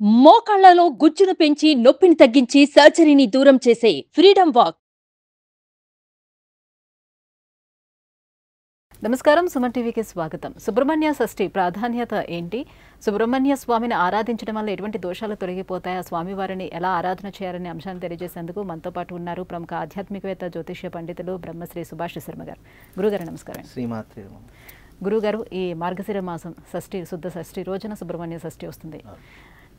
మోకాళ్లలో గుజ్జును పెంచి నొప్పిని తగ్గించి సర్జరీని దూరం చేసే ఫ్రీడమ్ వాక్. నమస్కారం. సుమన్ టీవీకి స్వాగతం. సుబ్రహ్మణ్య షష్ఠి ప్రాధాన్యత ఏంటి? సుబ్రహ్మణ్య స్వామిని ఆరాధించడం వల్ల ఎటువంటి దోషాలు తొలగిపోతాయి? ఆ స్వామివారిని ఎలా ఆరాధన చేయాలనే అంశాన్ని తెలియజేసేందుకు మనతో పాటు ఉన్నారు ప్రముఖ ఆధ్యాత్మికవేత్త, జ్యోతిష్య పండితులు బ్రహ్మశ్రీ సుభాష్ శర్మ గారు. గురుగారు నమస్కారం. శ్రీమాత్రే. గురుగారు, ఈ మార్గశిర మాసం షష్ఠి, శుద్ధ షష్ఠి రోజున సుబ్రహ్మణ్య షష్ఠి వస్తుంది.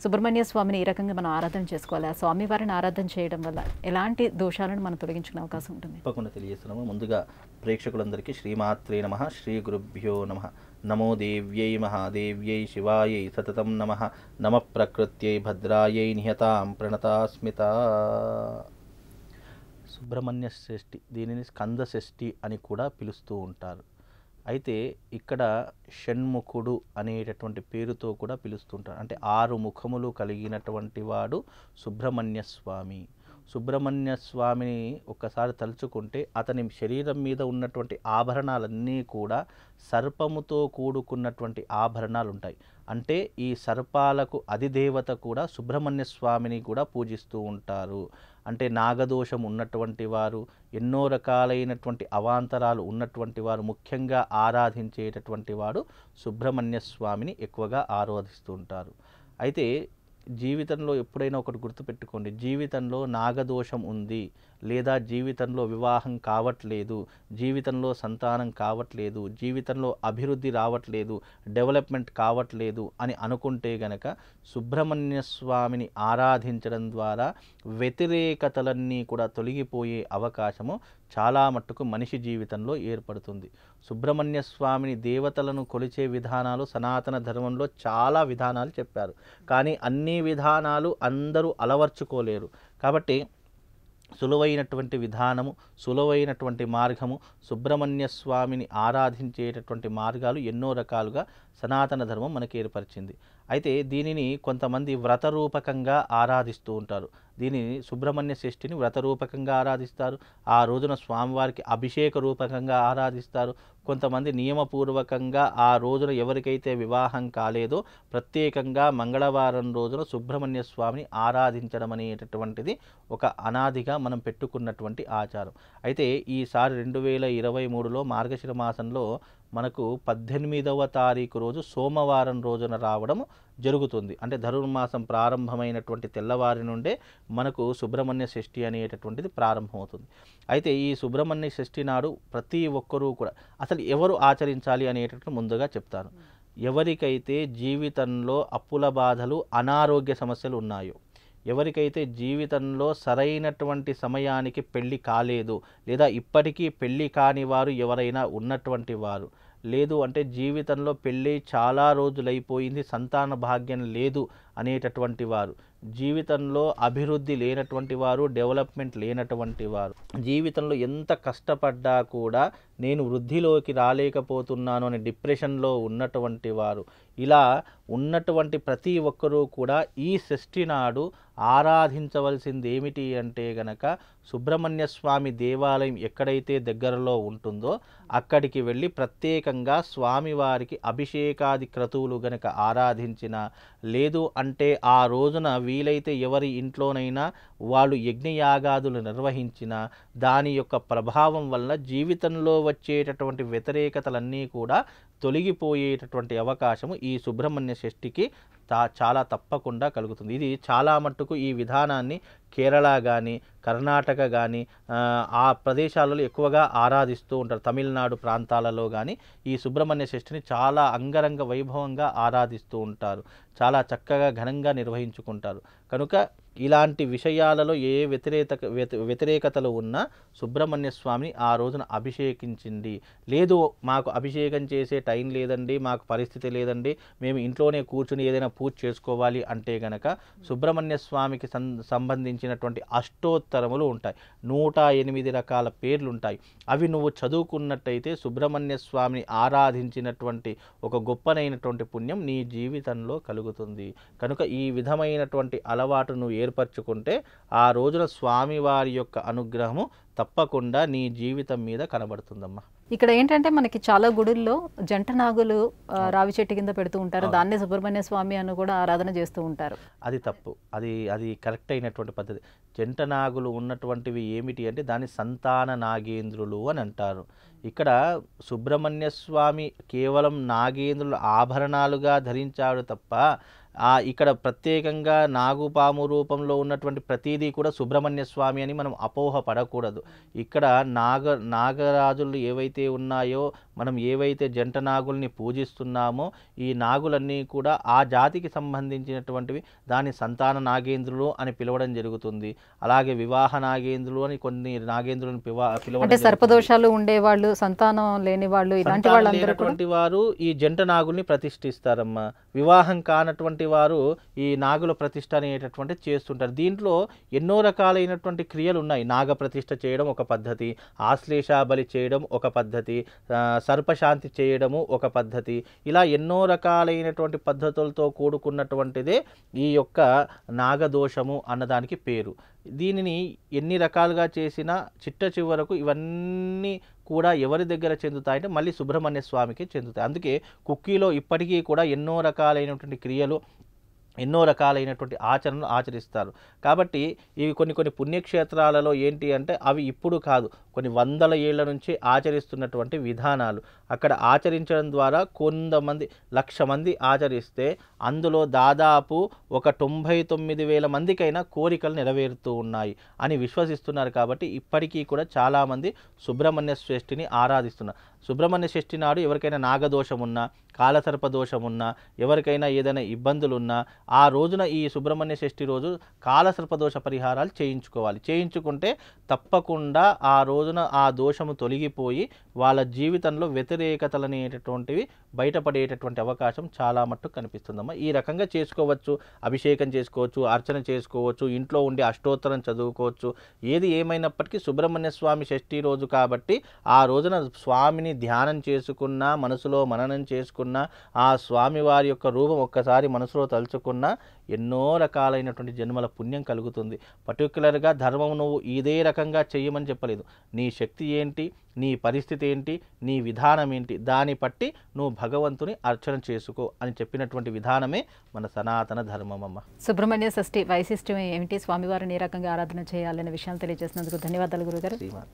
సుబ్రహ్మణ్య స్వామిని ఈ రకంగా మనం ఆరాధన చేసుకోవాలి. ఆ స్వామివారిని ఆరాధన చేయడం వల్ల ఎలాంటి దోషాలను మనం తొలగించుకునే అవకాశం ఉంటుంది? తప్పకుండా తెలియజేస్తున్నాము. ముందుగా ప్రేక్షకులందరికీ శ్రీమాత్రే నమః, శ్రీ గురుభ్యో నమః. నమో దేవ్యై మహాదేవ్యై శివాయై సతతం నమః. నమ ప్రకృత్యై భద్రాయై నిహతాం ప్రణతాస్మిత. సుబ్రహ్మణ్య షష్ఠి, దీనిని స్కంద షష్ఠి అని కూడా పిలుస్తూ ఉంటారు. అయితే ఇక్కడ షణ్ముఖుడు అనేటటువంటి పేరుతో కూడా పిలుస్తుంటారు. అంటే 6 ముఖములు కలిగినటువంటి వాడు సుబ్రహ్మణ్య స్వామి. సుబ్రహ్మణ్య స్వామిని ఒక్కసారి తలుచుకుంటే అతని శరీరం మీద ఉన్నటువంటి ఆభరణాలన్నీ కూడా సర్పముతో కూడుకున్నటువంటి ఆభరణాలు ఉంటాయి. అంటే ఈ సర్పాలకు అధిదేవత కూడా సుబ్రహ్మణ్య స్వామిని కూడా పూజిస్తూ ఉంటారు. అంటే నాగదోషం ఉన్నటువంటి వారు, ఎన్నో రకాలైనటువంటి అవాంతరాలు ఉన్నటువంటి వారు ముఖ్యంగా ఆరాధించేటటువంటి వాడు సుబ్రహ్మణ్య స్వామిని ఎక్కువగా ఆరాధిస్తూ ఉంటారు. అయితే జీవితంలో ఎప్పుడైనా ఒకటి గుర్తుపెట్టుకోండి, జీవితంలో నాగదోషం ఉంది, లేదా జీవితంలో వివాహం కావట్లేదు, జీవితంలో సంతానం కావట్లేదు, జీవితంలో అభివృద్ధి రావట్లేదు, డెవలప్మెంట్ కావట్లేదు అని అనుకుంటే గనక సుబ్రహ్మణ్య స్వామిని ఆరాధించడం ద్వారా వ్యతిరేకతలన్నీ కూడా తొలగిపోయే అవకాశము చాలా మట్టుకు మనిషి జీవితంలో ఏర్పడుతుంది. సుబ్రహ్మణ్య స్వామిని దేవతలను కొలిచే విధానాలు సనాతన ధర్మంలో చాలా విధానాలు చెప్పారు. కానీ అన్ని విధానాలు అందరూ అలవర్చుకోలేరు. కాబట్టి సులువైనటువంటి విధానము, సులువైనటువంటి మార్గము, సుబ్రహ్మణ్య స్వామిని ఆరాధించేటటువంటి మార్గాలు ఎన్నో రకాలుగా సనాతన ధర్మం మనకి ఏర్పరిచింది. అయితే దీనిని కొంతమంది వ్రతరూపకంగా ఆరాధిస్తూ ఉంటారు. దీనిని సుబ్రహ్మణ్య షష్ఠిని వ్రతరూపకంగా ఆరాధిస్తారు. ఆ రోజున స్వామివారికి అభిషేక రూపకంగా ఆరాధిస్తారు. కొంతమంది నియమపూర్వకంగా ఆ రోజున ఎవరికైతే వివాహం కాలేదో ప్రత్యేకంగా మంగళవారం రోజున సుబ్రహ్మణ్య స్వామిని ఆరాధించడం అనేటటువంటిది ఒక అనాదిగా మనం పెట్టుకున్నటువంటి ఆచారం. అయితే ఈసారి 2023లో మార్గశిర మాసంలో మనకు 18వ తారీఖు రోజు సోమవారం రోజున రావడం జరుగుతుంది. అంటే ధనుర్మాసం ప్రారంభమైనటువంటి తెల్లవారి నుండే మనకు సుబ్రహ్మణ్య షష్ఠి అనేటటువంటిది ప్రారంభమవుతుంది. అయితే ఈ సుబ్రహ్మణ్య షష్ఠి నాడు ప్రతి ఒక్కరూ కూడా అసలు ఎవరు ఆచరించాలి అనేటటువంటి ముందుగా చెప్తాను. ఎవరికైతే జీవితంలో అప్పుల బాధలు, అనారోగ్య సమస్యలు ఉన్నాయో, ఎవరికైతే జీవితంలో సరైనటువంటి సమయానికి పెళ్ళి కాలేదు, లేదా ఇప్పటికీ పెళ్ళి కాని వారు ఎవరైనా ఉన్నటువంటి వారు, లేదు అంటే జీవితంలో పెళ్ళి చాలా రోజులైపోయింది, సంతాన భాగ్యం లేదు అనేటటువంటి వారు, జీవితంలో అభివృద్ధి లేనటువంటి వారు, డెవలప్మెంట్ లేనటువంటి వారు, జీవితంలో ఎంత కష్టపడ్డా కూడా నేను వృద్ధిలోకి రాలేకపోతున్నాను అని డిప్రెషన్లో ఉన్నటువంటి వారు, ఇలా ఉన్నటువంటి ప్రతి ఒక్కరూ కూడా ఈ షష్ఠి నాడు ఆరాధించవలసింది ఏమిటి అంటే గనక సుబ్రహ్మణ్య స్వామి దేవాలయం ఎక్కడైతే దగ్గరలో ఉంటుందో అక్కడికి వెళ్ళి ప్రత్యేకంగా స్వామివారికి అభిషేకాది క్రతువులు గనక ఆరాధించిన, లేదు అంటే ఆ రోజున వీలైతే ఎవరి ఇంట్లోనైనా వాళ్ళు యజ్ఞయాగాదులు నిర్వహించిన, దాని యొక్క ప్రభావం వల్ల జీవితంలో వచ్చేటటువంటి వ్యతిరేకతలన్నీ కూడా తొలగిపోయేటటువంటి అవకాశము ఈ సుబ్రహ్మణ్య షష్ఠికి చాలా తప్పకుండా కలుగుతుంది. ఇది చాలా మట్టుకు ఈ విధానాన్ని కేరళ కానీ, కర్ణాటక కానీ ఆ ప్రదేశాలలో ఎక్కువగా ఆరాధిస్తూ ఉంటారు. తమిళనాడు ప్రాంతాలలో కానీ ఈ సుబ్రహ్మణ్య షష్ఠిని చాలా అంగరంగ వైభవంగా ఆరాధిస్తూ ఉంటారు. చాలా చక్కగా ఘనంగా నిర్వహించుకుంటారు. కనుక ఇలాంటి విషయాలలో ఏ వ్యతిరేకతలు ఉన్నా సుబ్రహ్మణ్య స్వామిని ఆ రోజున అభిషేకించింది. లేదు మాకు అభిషేకం చేసే టైం లేదండి, మాకు పరిస్థితి లేదండి, మేము ఇంట్లోనే కూర్చుని ఏదైనా పూజ చేసుకోవాలి అంటే గనక సుబ్రహ్మణ్య స్వామికి సంబంధించినటువంటి అష్టోత్తరములు ఉంటాయి. 108 రకాల పేర్లు ఉంటాయి. అవి నువ్వు చదువుకున్నట్టయితే సుబ్రహ్మణ్య స్వామిని ఆరాధించినటువంటి ఒక గొప్పనైనటువంటి పుణ్యం నీ జీవితంలో కలుగుతుంది. కనుక ఈ విధమైనటువంటి అలవాటు నువ్వు ఏర్పరచుకుంటే ఆ రోజున స్వామివారి యొక్క అనుగ్రహము తప్పకుండా నీ జీవితం మీద కనబడుతుందమ్మా. ఇక్కడ ఏంటంటే మనకి చాలా గుడుల్లో జంట నాగులు రావి చెట్టు కింద పెడుతూ ఉంటారు, దాన్నే సుబ్రహ్మణ్య స్వామి అని కూడా ఆరాధన చేస్తూ ఉంటారు. అది తప్పు. అది కరెక్ట్ అయినటువంటి పద్ధతి. జంట నాగులు ఉన్నటువంటివి ఏమిటి అంటే దాన్ని సంతాన నాగేంద్రులు అని అంటారు. ఇక్కడ సుబ్రహ్మణ్య స్వామి కేవలం నాగేంద్రులు ఆభరణాలుగా ధరించాడు తప్ప ఇక్కడ ప్రత్యేకంగా నాగుపాము రూపంలో ఉన్నటువంటి ప్రతిదీ కూడా సుబ్రహ్మణ్య స్వామి అని మనం అపోహ పడకూడదు. ఇక్కడ నాగరాజులు ఏవైతే ఉన్నాయో, మనం ఏవైతే జంట నాగుల్ని పూజిస్తున్నామో ఈ నాగులన్నీ కూడా ఆ జాతికి సంబంధించినటువంటివి. దాని సంతాన నాగేంద్రులు అని పిలవడం జరుగుతుంది. అలాగే వివాహ నాగేంద్రులు అని కొన్ని నాగేంద్రులను పిలవడం. అంటే సర్పదోషాలు ఉండేవాళ్ళు, సంతానం లేని వాళ్ళు, ఇలాంటి వాళ్ళందరూ వారు ఈ జంట నాగుల్ని ప్రతిష్ఠిస్తారమ్మా. వివాహం కానటువంటి వారు ఈ నాగుల ప్రతిష్ఠ అనేటటువంటి చేస్తుంటారు. దీంట్లో ఎన్నో రకాలైనటువంటి క్రియలు ఉన్నాయి. నాగ ప్రతిష్ఠ చేయడం ఒక పద్ధతి, ఆశ్లేష బలి చేయడం ఒక పద్ధతి, సర్పశాంతి చేయడము ఒక పద్ధతి. ఇలా ఎన్నో రకాలైనటువంటి పద్ధతులతో కూడుకున్నటువంటిదే ఈ యొక్క నాగదోషము అన్నదానికి పేరు. దీనిని ఎన్ని రకాలుగా చేసినా చిట్ట చివరకు ఇవన్నీ కూడా ఎవరి దగ్గర చెందుతాయంటే మళ్ళీ సుబ్రహ్మణ్య స్వామికి చెందుతాయి. అందుకే కుక్కీలో ఇప్పటికీ కూడా ఎన్నో రకాలైనటువంటి క్రియలు, ఎన్నో రకాలైనటువంటి ఆచరణలు ఆచరిస్తారు. కాబట్టి ఇవి కొన్ని పుణ్యక్షేత్రాలలో ఏంటి అంటే అవి ఇప్పుడు కాదు, కొన్ని వందల ఏళ్ల నుంచి ఆచరిస్తున్నటువంటి విధానాలు. అక్కడ ఆచరించడం ద్వారా కొంతమంది 1,00,000 మంది ఆచరిస్తే అందులో దాదాపు ఒక 99,000 మందికైనా కోరికలు నెరవేరుతూ ఉన్నాయి అని విశ్వసిస్తున్నారు. కాబట్టి ఇప్పటికీ కూడా చాలామంది సుబ్రహ్మణ్య షష్ఠిని ఆరాధిస్తున్నారు. సుబ్రహ్మణ్య షష్ఠి నాడు ఎవరికైనా నాగదోషం ఉన్నా, కాలసర్ప దోషం ఉన్నా, ఎవరికైనా ఏదైనా ఇబ్బందులు ఉన్నా ఆ రోజున ఈ సుబ్రహ్మణ్య షష్ఠి రోజు కాలసర్పదోష పరిహారాలు చేయించుకోవాలి. చేయించుకుంటే తప్పకుండా ఆ రోజున ఆ దోషము తొలగిపోయి వాళ్ళ జీవితంలో వ్యతిరేకతలు అనేటటువంటివి బయటపడేటటువంటి అవకాశం చాలా మట్టుకు కనిపిస్తుందమ్మా. ఈ రకంగా చేసుకోవచ్చు. అభిషేకం చేసుకోవచ్చు, అర్చన చేసుకోవచ్చు, ఇంట్లో ఉండి అష్టోత్తరం చదువుకోవచ్చు. ఏది ఏమైనప్పటికీ సుబ్రహ్మణ్య స్వామి షష్ఠి రోజు కాబట్టి ఆ రోజున స్వామిని ధ్యానం చేసుకున్నా, మనసులో మననం చేసుకున్నా, ఆ స్వామివారి యొక్క రూపం ఒక్కసారి మనసులో తలుచుకున్నా ఎన్నో రకాలైనటువంటి జన్మల పుణ్యం కలుగుతుంది. పర్టికులర్గా ధర్మం నువ్వు ఇదే రకంగా చెయ్యమని చెప్పలేదు. నీ శక్తి ఏంటి, నీ పరిస్థితి ఏంటి, నీ విధానం ఏంటి, దాన్ని బట్టి నువ్వు భగవంతుని అర్చన చేసుకో అని చెప్పినటువంటి విధానమే మన సనాతన ధర్మం అమ్మ. సుబ్రహ్మణ్య షష్ఠి వైశిష్ట్యం ఏమిటి, స్వామివారిని ఏ రకంగా ఆరాధన చేయాలనే విషయాలు తెలియజేసినందుకు ధన్యవాదాలు గురుగారు. శ్రీమాత.